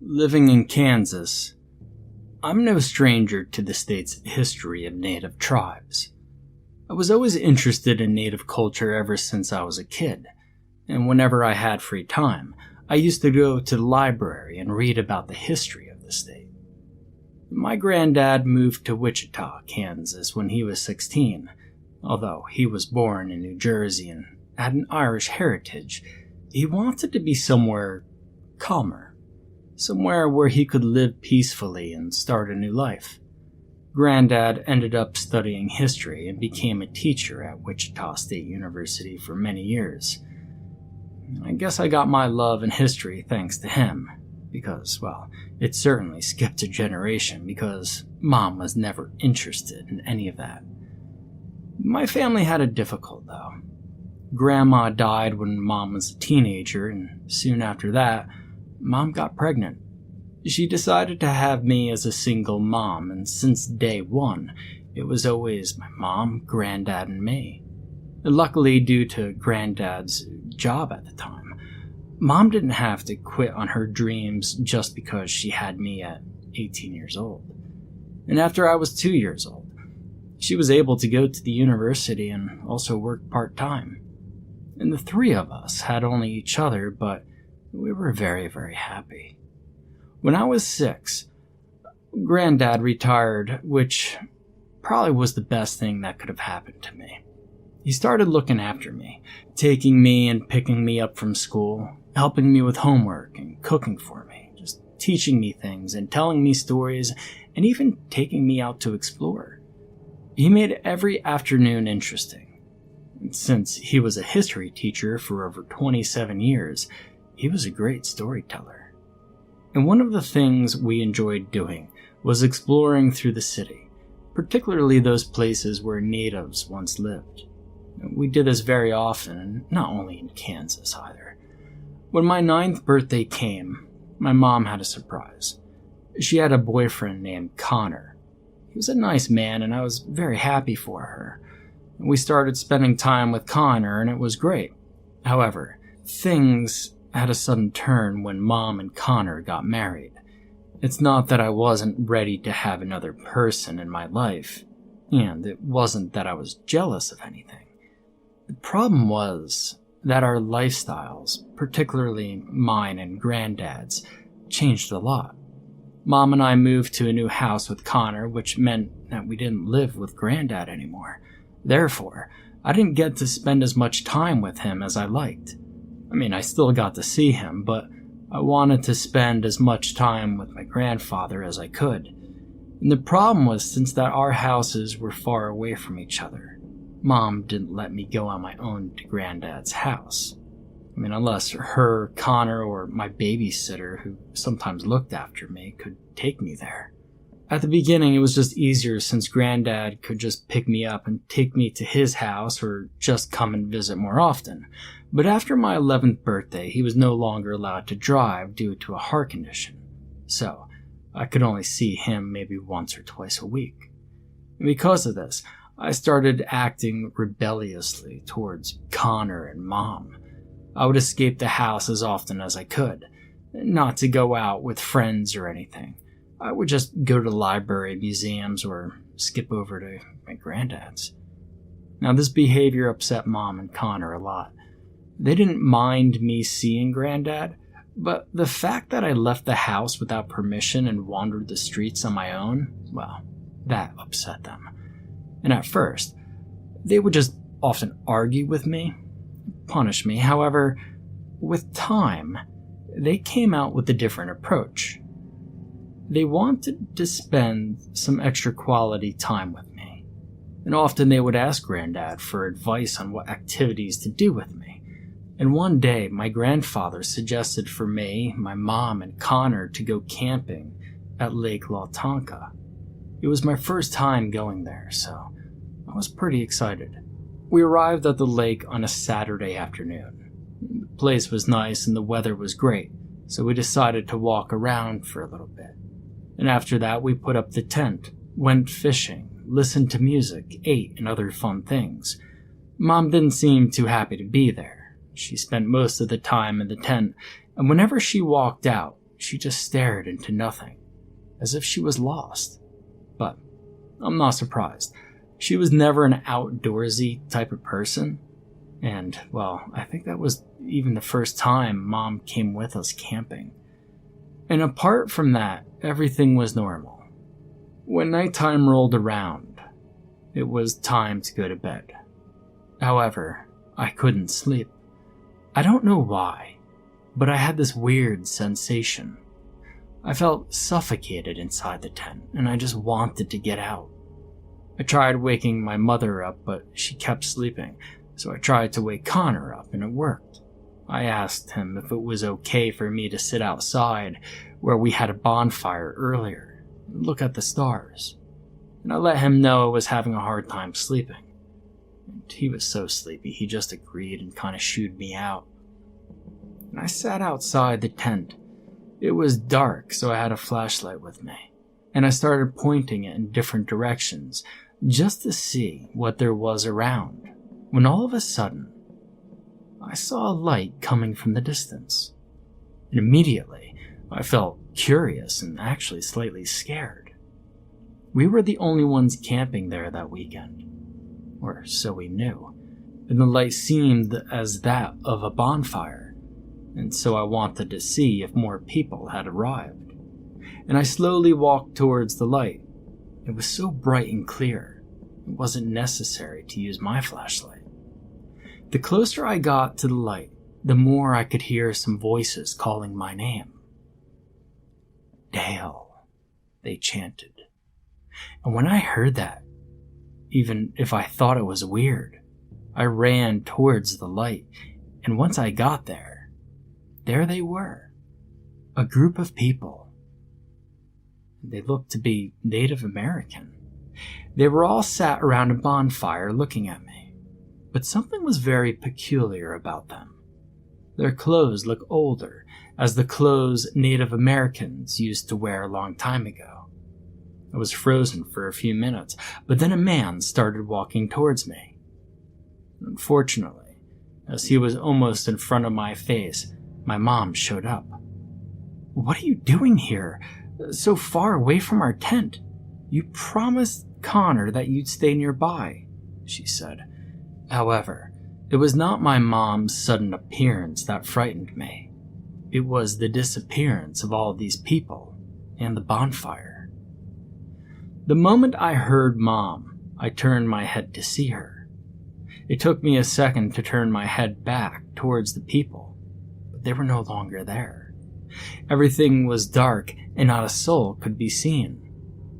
Living in Kansas, I'm no stranger to the state's history of native tribes. I was always interested in native culture ever since I was a kid, and whenever I had free time, I used to go to the library and read about the history of the state. My granddad moved to Wichita, Kansas when he was 16. Although he was born in New Jersey and had an Irish heritage, he wanted to be somewhere calmer, somewhere where he could live peacefully and start a new life. Granddad ended up studying history and became a teacher at Wichita State University for many years. I guess I got my love in history thanks to him, because, well, it certainly skipped a generation because Mom was never interested in any of that. My family had it difficult, though. Grandma died when Mom was a teenager, and soon after that, Mom got pregnant. She decided to have me as a single mom, and since day one, it was always my mom, Granddad, and me. Luckily, due to Granddad's job at the time, Mom didn't have to quit on her dreams just because she had me at 18 years old. And after I was 2 years old, she was able to go to the university and also work part-time. And the three of us had only each other, but we were very, very happy. When I was 6, Granddad retired, which probably was the best thing that could have happened to me. He started looking after me, taking me and picking me up from school, helping me with homework and cooking for me, just teaching me things and telling me stories, and even taking me out to explore. He made every afternoon interesting. And since he was a history teacher for over 27 years, he was a great storyteller. And one of the things we enjoyed doing was exploring through the city, particularly those places where natives once lived. We did this very often, and not only in Kansas either. When my 9th birthday came, my mom had a surprise. She had a boyfriend named Connor. He was a nice man, and I was very happy for her. We started spending time with Connor, and it was great. However, things had a sudden turn when Mom and Connor got married. It's not that I wasn't ready to have another person in my life, and it wasn't that I was jealous of anything. The problem was that our lifestyles, particularly mine and Granddad's, changed a lot. Mom and I moved to a new house with Connor, which meant that we didn't live with Granddad anymore. Therefore, I didn't get to spend as much time with him as I liked. I mean, I still got to see him, but I wanted to spend as much time with my grandfather as I could. And the problem was, since that our houses were far away from each other, Mom didn't let me go on my own to Granddad's house. I mean, unless her, Connor, or my babysitter, who sometimes looked after me, could take me there. At the beginning, it was just easier since Granddad could just pick me up and take me to his house or just come and visit more often. But after my 11th birthday, he was no longer allowed to drive due to a heart condition. So, I could only see him maybe once or twice a week. And because of this, I started acting rebelliously towards Connor and Mom. I would escape the house as often as I could, not to go out with friends or anything. I would just go to the library, museums, or skip over to my Granddad's. Now, this behavior upset Mom and Connor a lot. They didn't mind me seeing Granddad, but the fact that I left the house without permission and wandered the streets on my own, well, that upset them. And at first, they would just often argue with me, punish me. However, with time, they came out with a different approach. They wanted to spend some extra quality time with me, and often they would ask Granddad for advice on what activities to do with me. And one day, my grandfather suggested for me, my mom, and Connor to go camping at Lake Lawtonka. It was my first time going there, so I was pretty excited. We arrived at the lake on a Saturday afternoon. The place was nice and the weather was great, so we decided to walk around for a little bit. And after that, we put up the tent, went fishing, listened to music, ate, and other fun things. Mom didn't seem too happy to be there. She spent most of the time in the tent, and whenever she walked out, she just stared into nothing, as if she was lost. But I'm not surprised. She was never an outdoorsy type of person. And, well, I think that was even the first time Mom came with us camping. And apart from that, everything was normal. When nighttime rolled around, it was time to go to bed. However, I couldn't sleep. I don't know why, but I had this weird sensation. I felt suffocated inside the tent, and I just wanted to get out. I tried waking my mother up, but she kept sleeping, so I tried to wake Connor up, and it worked. I asked him if it was okay for me to sit outside where we had a bonfire earlier and look at the stars, and I let him know I was having a hard time sleeping. And he was so sleepy, he just agreed and kind of shooed me out. And I sat outside the tent. It was dark, so I had a flashlight with me, and I started pointing it in different directions just to see what there was around, when all of a sudden, I saw a light coming from the distance. And immediately, I felt curious and actually slightly scared. We were the only ones camping there that weekend, or so we knew, and the light seemed as that of a bonfire, and so I wanted to see if more people had arrived. And I slowly walked towards the light. It was so bright and clear, it wasn't necessary to use my flashlight. The closer I got to the light, the more I could hear some voices calling my name. Dale, they chanted. And when I heard that, even if I thought it was weird, I ran towards the light, and once I got there they were, a group of people. They looked to be Native American. They were all sat around a bonfire looking at me, but something was very peculiar about them. Their clothes looked older, as the clothes Native Americans used to wear a long time ago. I was frozen for a few minutes, but then a man started walking towards me. Unfortunately, as he was almost in front of my face, my mom showed up. "What are you doing here, so far away from our tent? You promised Connor that you'd stay nearby," she said. However, it was not my mom's sudden appearance that frightened me. It was the disappearance of all these people and the bonfire. The moment I heard Mom, I turned my head to see her. It took me a second to turn my head back towards the people, but they were no longer there. Everything was dark and not a soul could be seen.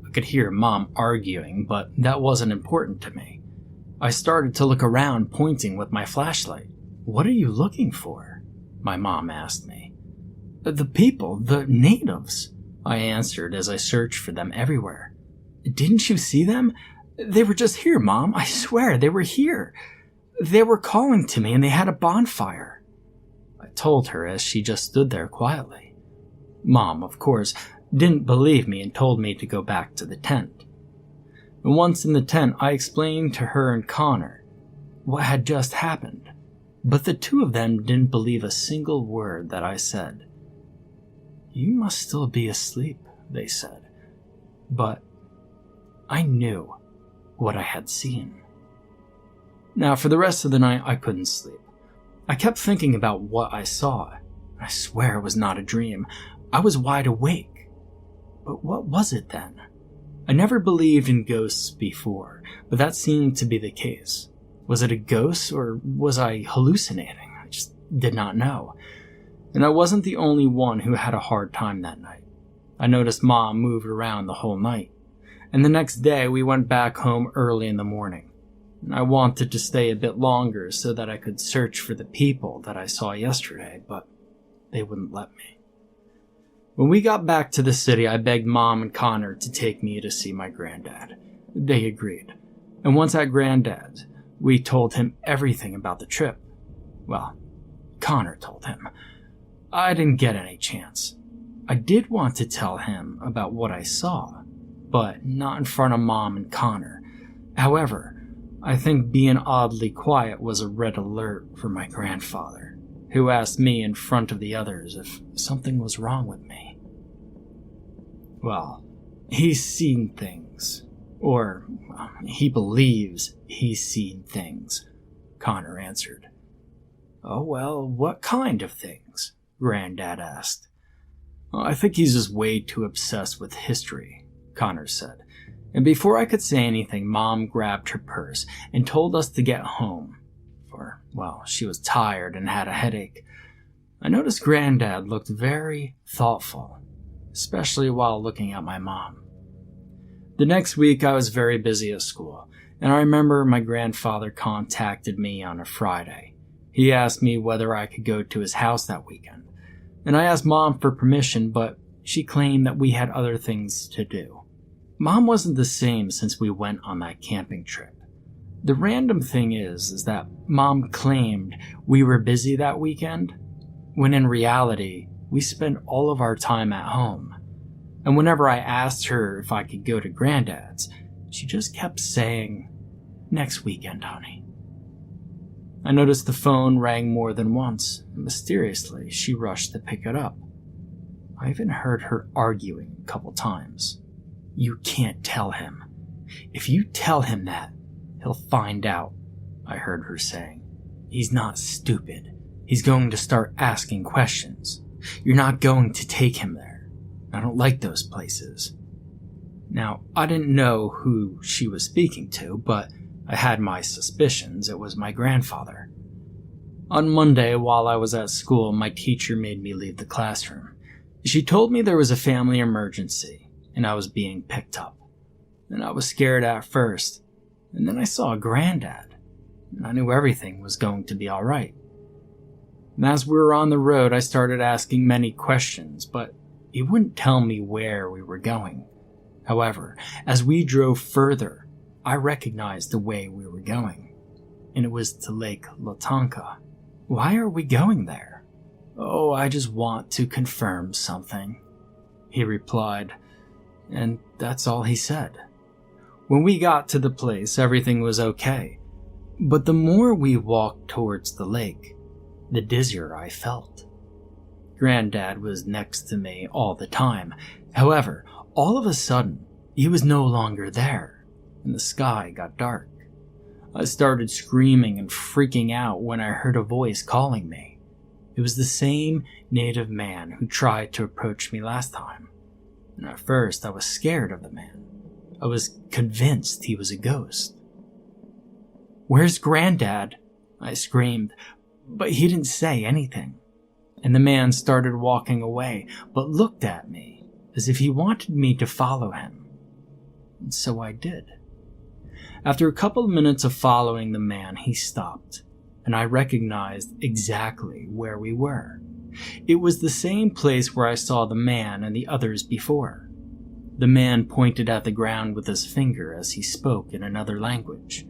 I could hear Mom arguing, but that wasn't important to me. I started to look around, pointing with my flashlight. "What are you looking for?" my mom asked me. "The people, the natives," I answered as I searched for them everywhere. "Didn't you see them? They were just here, Mom. I swear they were here. They were calling to me and they had a bonfire," I told her as she just stood there quietly. Mom, of course, didn't believe me and told me to go back to the tent. And once in the tent, I explained to her and Connor what had just happened, but the two of them didn't believe a single word that I said. "You must still be asleep," they said, but I knew what I had seen. Now, for the rest of the night, I couldn't sleep. I kept thinking about what I saw. I swear it was not a dream. I was wide awake. But what was it then? I never believed in ghosts before, but that seemed to be the case. Was it a ghost or was I hallucinating? I just did not know. And I wasn't the only one who had a hard time that night. I noticed Mom moved around the whole night. And the next day we went back home early in the morning. And I wanted to stay a bit longer so that I could search for the people that I saw yesterday, but they wouldn't let me. When we got back to the city, I begged Mom and Connor to take me to see my granddad. They agreed. And once at Granddad's, we told him everything about the trip. Well, Connor told him. I didn't get any chance. I did want to tell him about what I saw, but not in front of Mom and Connor. However, I think being oddly quiet was a red alert for my grandfather, who asked me in front of the others if something was wrong with me. Well, he's seen things. Or, he believes he's seen things, Connor answered. Oh, well, what kind of things? Granddad asked. I think he's just way too obsessed with history, Connor said. And before I could say anything, Mom grabbed her purse and told us to get home. For, well, she was tired and had a headache. I noticed Granddad looked very thoughtful, especially while looking at my mom. The next week, I was very busy at school, and I remember my grandfather contacted me on a Friday. He asked me whether I could go to his house that weekend, and I asked Mom for permission, but she claimed that we had other things to do. Mom wasn't the same since we went on that camping trip. The random thing is that Mom claimed we were busy that weekend, when in reality, we spent all of our time at home. And whenever I asked her if I could go to Granddad's, she just kept saying, "Next weekend, honey." I noticed the phone rang more than once, and mysteriously, she rushed to pick it up. I even heard her arguing a couple times. "You can't tell him. If you tell him that, he'll find out," I heard her saying. "He's not stupid. He's going to start asking questions. You're not going to take him there. I don't like those places." Now, I didn't know who she was speaking to, but I had my suspicions it was my grandfather. On Monday, while I was at school, my teacher made me leave the classroom. She told me there was a family emergency, and I was being picked up. And I was scared at first, and then I saw Granddad, and I knew everything was going to be all right. And as we were on the road, I started asking many questions, but he wouldn't tell me where we were going. However, as we drove further, I recognized the way we were going, and it was to Lake Latanka. "Why are we going there?" "Oh, I just want to confirm something," he replied, and that's all he said. When we got to the place, everything was okay, but the more we walked towards the lake, the dizzier I felt. Granddad was next to me all the time. However, all of a sudden, he was no longer there, and the sky got dark. I started screaming and freaking out when I heard a voice calling me. It was the same native man who tried to approach me last time. And at first, I was scared of the man. I was convinced he was a ghost. "Where's Granddad?" I screamed, but he didn't say anything. And the man started walking away, but looked at me as if he wanted me to follow him. And so I did. After a couple of minutes of following the man, he stopped, and I recognized exactly where we were. It was the same place where I saw the man and the others before. The man pointed at the ground with his finger as he spoke in another language.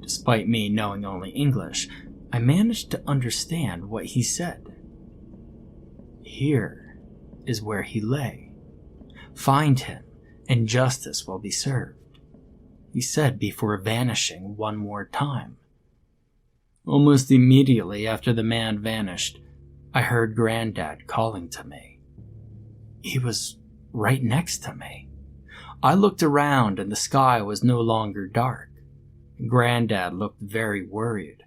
Despite me knowing only English, I managed to understand what he said. "Here is where he lay. Find him, and justice will be served," he said before vanishing one more time. Almost immediately after the man vanished, I heard Granddad calling to me. He was right next to me. I looked around and the sky was no longer dark. Granddad looked very worried.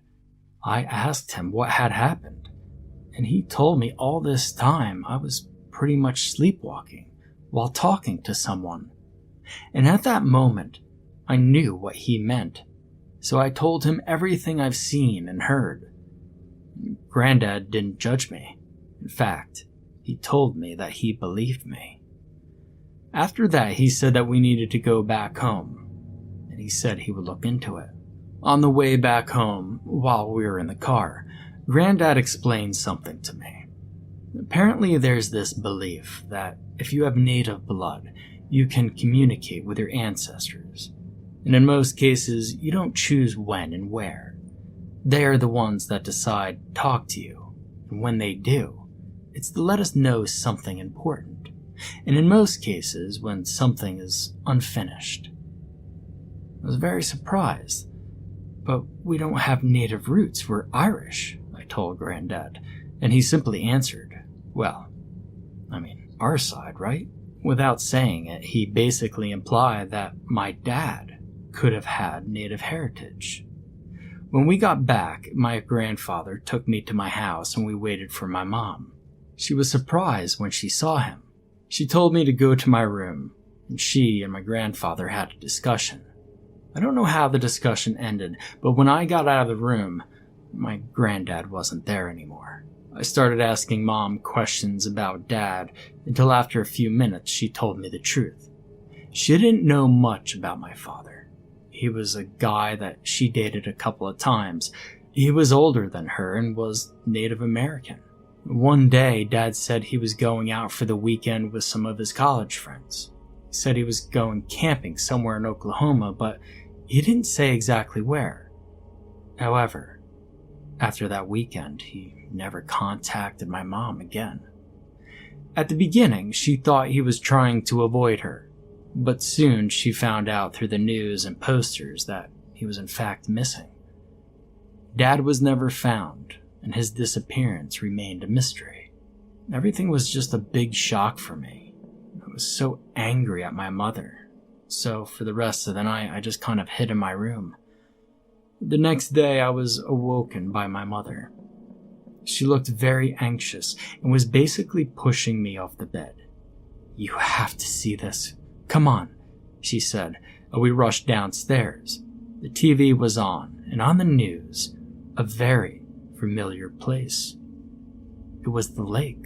I asked him what had happened, and he told me all this time I was pretty much sleepwalking while talking to someone. And at that moment, I knew what he meant, so I told him everything I've seen and heard. Granddad didn't judge me. In fact, he told me that he believed me. After that, he said that we needed to go back home, and he said he would look into it. On the way back home, while we were in the car, Granddad explained something to me. Apparently there's this belief that if you have native blood, you can communicate with your ancestors. And in most cases, you don't choose when and where. They are the ones that decide to talk to you. And when they do, it's to let us know something important. And in most cases, when something is unfinished. I was very surprised. But we don't have native roots, we're Irish, I told Granddad. And he simply answered, "Well, our side, right?" Without saying it, he basically implied that my dad could have had native heritage. When we got back, my grandfather took me to my house and we waited for my mom. She was surprised when she saw him. She told me to go to my room, and she and my grandfather had a discussion. I don't know how the discussion ended, but when I got out of the room, my granddad wasn't there anymore. I started asking Mom questions about Dad until after a few minutes she told me the truth. She didn't know much about my father. He was a guy that she dated a couple of times. He was older than her and was Native American. One day, Dad said he was going out for the weekend with some of his college friends. He said he was going camping somewhere in Oklahoma, but he didn't say exactly where. However, after that weekend, he never contacted my mom again. At the beginning, she thought he was trying to avoid her, but soon she found out through the news and posters that he was in fact missing. Dad was never found, and his disappearance remained a mystery. Everything was just a big shock for me. I was so angry at my mother, so for the rest of the night I just kind of hid in my room. The next day I was awoken by my mother. She looked very anxious and was basically pushing me off the bed. "You have to see this. Come on," she said, and we rushed downstairs. The TV was on, and on the news, a very familiar place. It was the lake.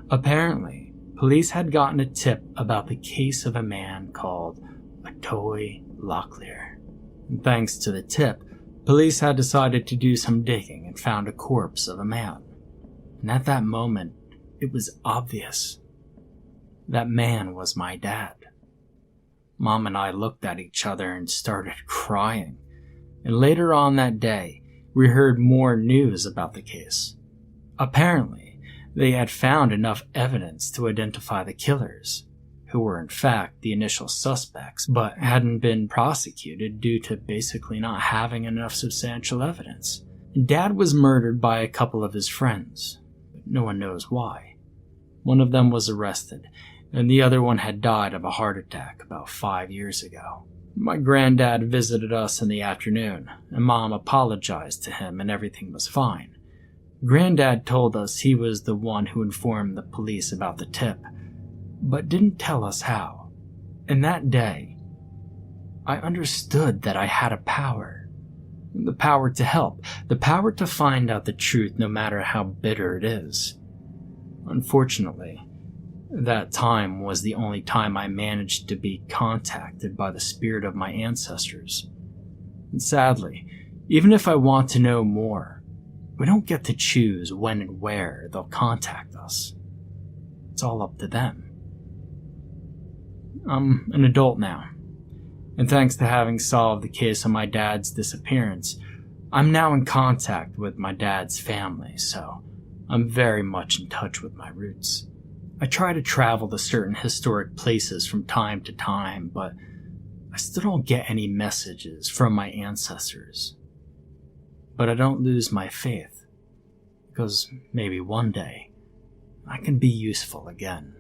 Apparently, police had gotten a tip about the case of a man called Atoy Locklear. And thanks to the tip, police had decided to do some digging and found a corpse of a man. And at that moment, it was obvious. That man was my dad. Mom and I looked at each other and started crying. And later on that day, we heard more news about the case. Apparently, they had found enough evidence to identify the killers, who were in fact the initial suspects, but hadn't been prosecuted due to basically not having enough substantial evidence. Dad was murdered by a couple of his friends, but no one knows why. One of them was arrested, and the other one had died of a heart attack about 5 years ago. My granddad visited us in the afternoon, and Mom apologized to him and everything was fine. Granddad told us he was the one who informed the police about the tip, but didn't tell us how. And that day, I understood that I had a power. The power to help, the power to find out the truth no matter how bitter it is. Unfortunately, that time was the only time I managed to be contacted by the spirit of my ancestors. And sadly, even if I want to know more, we don't get to choose when and where they'll contact us. It's all up to them. I'm an adult now, and thanks to having solved the case of my dad's disappearance, I'm now in contact with my dad's family, so I'm very much in touch with my roots. I try to travel to certain historic places from time to time, but I still don't get any messages from my ancestors. But I don't lose my faith, because maybe one day I can be useful again.